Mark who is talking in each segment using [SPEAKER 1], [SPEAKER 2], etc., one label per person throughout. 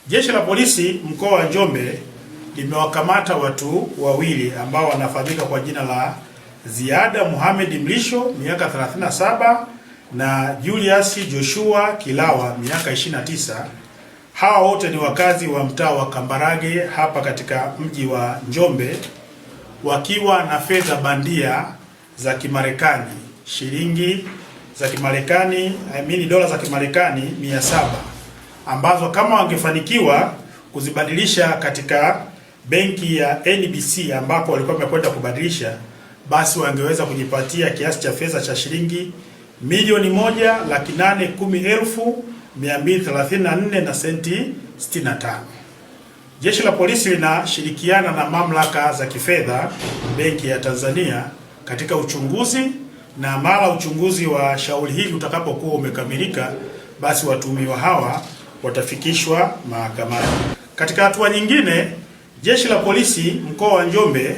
[SPEAKER 1] Jeshi la Polisi mkoa wa Njombe limewakamata watu wawili ambao wanafahamika kwa jina la Ziada Mohamed Mlisho miaka 37 na Julius Joshua Kilawa miaka 29. Hawa wote ni wakazi wa mtaa wa Kambarage hapa katika mji wa Njombe, wakiwa na fedha bandia za Kimarekani, shilingi za Kimarekani, dola za Kimarekani 700, ambazo kama wangefanikiwa kuzibadilisha katika benki ya NBC ambapo walikuwa wamekwenda kubadilisha, basi wangeweza kujipatia kiasi cha fedha cha shilingi milioni 1,810,234 na senti 65. Jeshi la Polisi linashirikiana na mamlaka za kifedha, Benki ya Tanzania katika uchunguzi, na mara uchunguzi wa shauri hili utakapokuwa umekamilika, basi watuhumiwa hawa watafikishwa mahakamani. Katika hatua nyingine, Jeshi la Polisi mkoa wa Njombe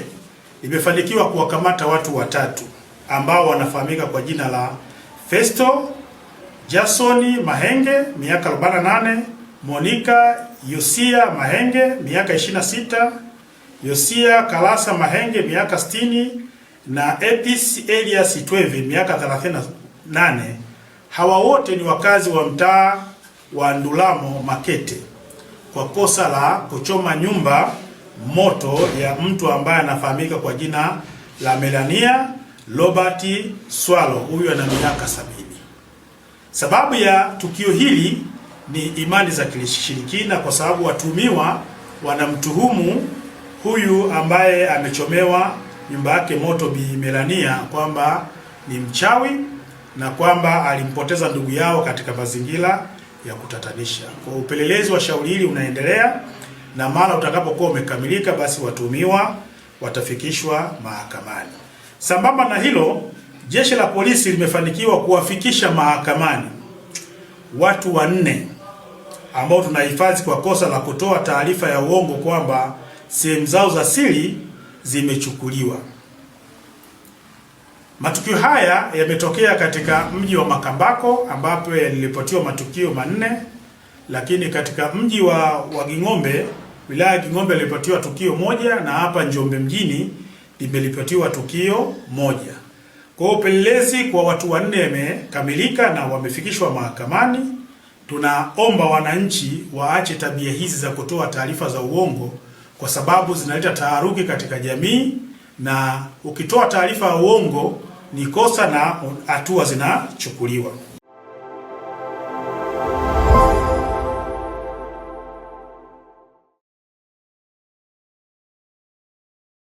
[SPEAKER 1] limefanikiwa kuwakamata watu watatu ambao wanafahamika kwa jina la Festo Jason Mahenge miaka 48, Monica Yosia Mahenge miaka 26, Yosia Kalasa Mahenge miaka 60 na Epis Elias Tweve miaka 38. Hawa wote ni wakazi wa mtaa wa Ndulamo Makete kwa kosa la kuchoma nyumba moto ya mtu ambaye anafahamika kwa jina la Melania Robert Swallow, huyu ana miaka 70. Sababu ya tukio hili ni imani za kishirikina, kwa sababu watuhumiwa wanamtuhumu huyu ambaye amechomewa nyumba yake moto Bi Melania kwamba ni mchawi na kwamba alimpoteza ndugu yao katika mazingira ya kutatanisha. Kwa upelelezi wa shauri hili unaendelea, na mara utakapokuwa umekamilika, basi watuhumiwa watafikishwa mahakamani. Sambamba na hilo, Jeshi la Polisi limefanikiwa kuwafikisha mahakamani watu 4 ambao tunahifadhi kwa kosa la kutoa taarifa ya uongo kwamba sehemu zao za siri zimechukuliwa. Matukio haya yametokea katika mji wa Makambako ambapo yaliripotiwa matukio 4, lakini katika mji wa Ging'ombe, wilaya ya Ging'ombe, yaliripotiwa tukio 1, na hapa Njombe mjini limeripotiwa tukio 1. Kwa upelelezi kwa watu 4 yamekamilika na wamefikishwa mahakamani. Tunaomba wananchi waache tabia hizi za kutoa taarifa za uongo, kwa sababu zinaleta taharuki katika jamii, na ukitoa taarifa ya uongo ni kosa na hatua zinachukuliwa.